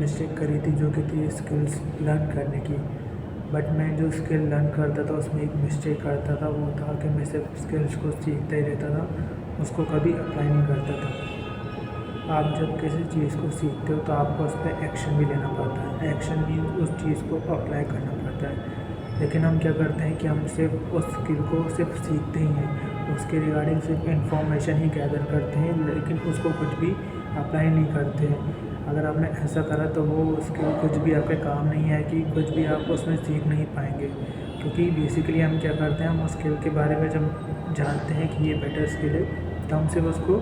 Mistake करी थी जो कि थी स्किल्स लर्न करने की। बट मैं जो स्किल लर्न करता था उसमें एक मिस्टेक करता था, वो था कि मैं सिर्फ स्किल्स को सीखता ही रहता था, उसको कभी अप्लाई नहीं करता था। आप जब किसी चीज़ को सीखते हो तो आपको उस पर एक्शन भी लेना पड़ता है। एक्शन मीन उस चीज़ को अप्लाई करना पड़ता है। लेकिन हम क्या करते हैं कि हम सिर्फ उस स्किल को सिर्फ सीखते ही हैं, उसके रिगार्डिंग सिर्फ इन्फॉर्मेशन ही गैदर करते हैं, लेकिन उसको कुछ भी अप्लाई नहीं करते हैं। अगर आपने ऐसा करा तो वो स्किल कुछ भी आपके काम नहीं है, कि कुछ भी आप उसमें सीख नहीं पाएंगे। क्योंकि बेसिकली हम क्या करते हैं, हम उस स्किल के बारे में जब जानते हैं कि ये बेटर स्किल है तो हम सिर्फ उसको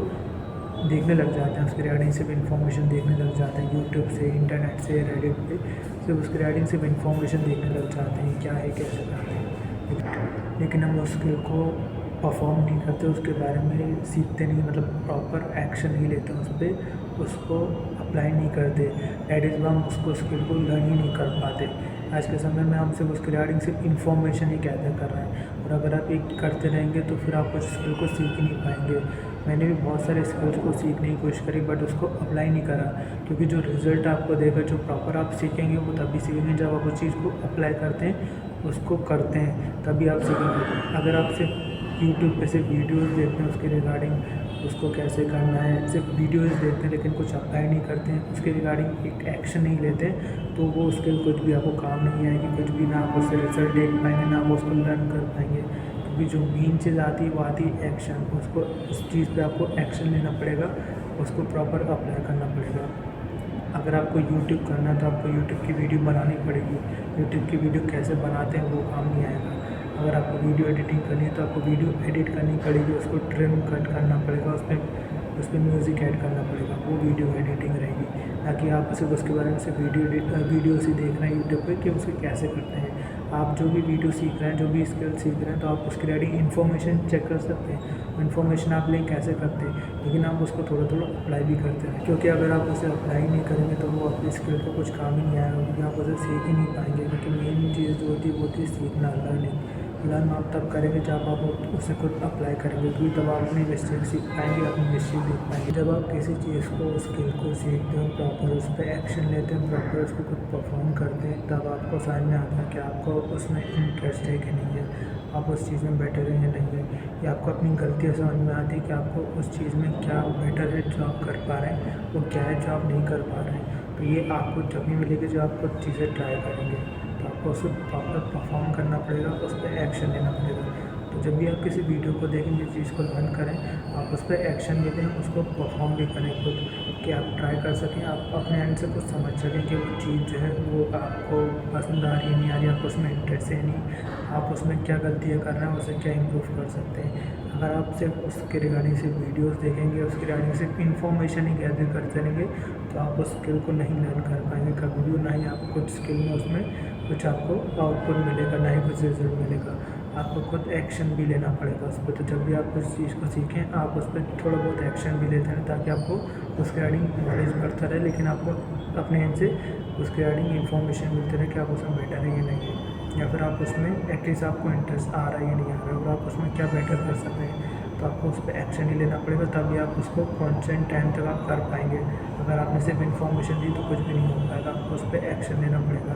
देखने लग जाते हैं, उसके रिगार्डिंग सिर्फ इन्फॉर्मेशन देखने लग जाते हैं, यूट्यूब से, इंटरनेट से, रेडिट पे सिर्फ उसके रिगार्डिंग सिर्फ इन्फॉर्मेशन देखने लग जाते हैं क्या है कैसे करते हैं। लेकिन हम उस स्किल को परफॉर्म नहीं करते, उसके बारे में सीखते नहीं, मतलब प्रॉपर एक्शन नहीं लेते उस पर, उसको अप्लाई नहीं करते। दैट इज़ हम उसको स्किल को लर्न ही नहीं कर पाते। आज के समय में हम सिर्फ उसके रिगार्डिंग सिर्फ इन्फॉर्मेशन ही गैदर कर रहे हैं, और अगर आप एक करते रहेंगे तो फिर आप उस स्किल को सीख ही नहीं पाएंगे। मैंने भी बहुत सारे स्किल्स को सीखने की कोशिश करी बट उसको अप्लाई नहीं करा, क्योंकि जो रिज़ल्ट आपको देगा, जो प्रॉपर आप सीखेंगे वो तभी सीखेंगे जब आप उस चीज़ को अप्लाई करते हैं, उसको करते हैं, तभी आप सीखेंगे। अगर आप सिर्फ यूट्यूब पे सिर्फ वीडियोस देखते हैं उसके रिगार्डिंग, उसको कैसे करना है, सिर्फ वीडियोस देखते हैं लेकिन कुछ अप्लाई नहीं करते हैं, उसके रिगार्डिंग एक एक्शन नहीं लेते, तो वो स्किल कुछ भी आपको काम नहीं आएगी, कुछ भी ना आप उससे रिजल्ट देख पाएंगे, ना आप उसको लर्न कर पाएंगे। क्योंकि जो मेन चीज़ आती है वो आती है एक्शन। उसको उस चीज़ पे आपको एक्शन लेना पड़ेगा, उसको प्रॉपर अप्लाई करना पड़ेगा। अगर आपको यूट्यूब करना है तो आपको यूट्यूब की वीडियो बनानी पड़ेगी। यूट्यूब की वीडियो कैसे बनाते हैं वो काम नहीं आएगा। अगर आपको वीडियो एडिटिंग करनी है तो आपको वीडियो एडिट करनी पड़ेगी, उसको ट्रिम कट करना पड़ेगा, उस पर म्यूज़िक ऐड करना पड़ेगा, वो वीडियो एडिटिंग रहेगी। ताकि आप सिर्फ उसके बारे में सिर्फ वीडियो से देख रहे हैं यूट्यूब पे कि उसको कैसे करते हैं। आप जो भी वीडियो सीख रहे हैं, जो भी स्किल सीख रहे हैं, तो आप उसके रिगार्डिंग इन्फॉर्मेशन चेक कर सकते हैं, इन्फॉर्मेशन आप लें कैसे करते हैं, लेकिन आप उसको थोड़ा थोड़ा अप्लाई भी करते हैं। क्योंकि अगर आप उसे अप्लाई नहीं करेंगे तो वो आपकी स्किल का कुछ काम ही नहीं आएगा, क्योंकि आप उसे सीख ही नहीं पाएंगे। क्योंकि मेन चीज़ जो होती है वो होती है सीखना, लर्न आप तब करेंगे जब आप उसे खुद अप्लाई करेंगे, क्योंकि तब आप अपनी मिस्टेक सीख पाएंगे, अपनी मिस्टेक देख पाएंगे। जब आप किसी चीज़ को, स्किल को सीखते हो, प्रॉपर उस पर एक्शन लेते हैं, प्रॉपर उसको खुद परफॉर्म करते हैं, तब आपको समझ में आता है कि आपको उसमें इंटरेस्ट है कि नहीं है, आप उस चीज़ में बेटर है या नहीं है, या आपको अपनी गलतियाँ समझ में आती है कि आपको उस चीज़ में क्या बेटर है जो आप कर पा रहे हैं, वो क्या है जो आप नहीं कर पा रहे हैं। तो ये आपको जब भी मिलेगी जो आप कुछ चीज़ें ट्राई करेंगे, तो आपको उसको प्रॉपर परफॉर्म करना पड़ेगा, उस पर एक्शन लेना पड़ेगा। तो जब भी आप किसी वीडियो को देखेंगे, चीज़ को लर्न करें, आप उस पर एक्शन लेते हैं, उसको परफॉर्म भी करें खुद, कि आप ट्राई कर सकें, आप अपने एंड से कुछ समझ सकें कि वो चीज़ जो है वो आपको पसंद आ रही है, नहीं आ रही है, आपको उसमें इंटरेस्ट है नहीं, आप उसमें क्या गलतियाँ कर रहे हैं, उसे क्या इम्प्रूव कर सकते हैं। अगर आप सिर्फ उसके रिगार्डिंग सिर्फ वीडियोस देखेंगे, उसके रिगार्डिंग सिर्फ इन्फॉर्मेशन ही गैदर करते रहेंगे, तो आप उस स्किल को नहीं लर्न कर पाएंगे कभी भी, ना ही आप कुछ स्किल में उसमें कुछ आपको आउटपुट मिलेगा, ना ही कुछ रिजल्ट मिलेगा। आपको खुद एक्शन भी लेना पड़ेगा उस पर। तो जब भी आप उस चीज़ को सीखें, आप उस पर थोड़ा बहुत एक्शन भी लेते हैं, ताकि आपको उसके रिगार्डिंग नॉलेज बढ़ता रहे, लेकिन आपको अपने एंड से उसके रिगार्डिंग इन्फॉर्मेशन मिलती रहे कि आप उसमें बेटर है या नहीं है, या फिर आप उसमें एटलीस्ट आपको इंटरेस्ट आ रहा है या नहीं आ रहा है, और आप उसमें क्या बेटर कर सकते हैं। तो आपको उस पर एक्शन ही लेना पड़ेगा, तभी आप उसको कॉन्स्टेंट टाइम तक आप कर पाएंगे। अगर आपने सिर्फ इन्फॉर्मेशन दी तो कुछ भी नहीं हो पाएगा, आपको उस पर एक्शन लेना पड़ेगा।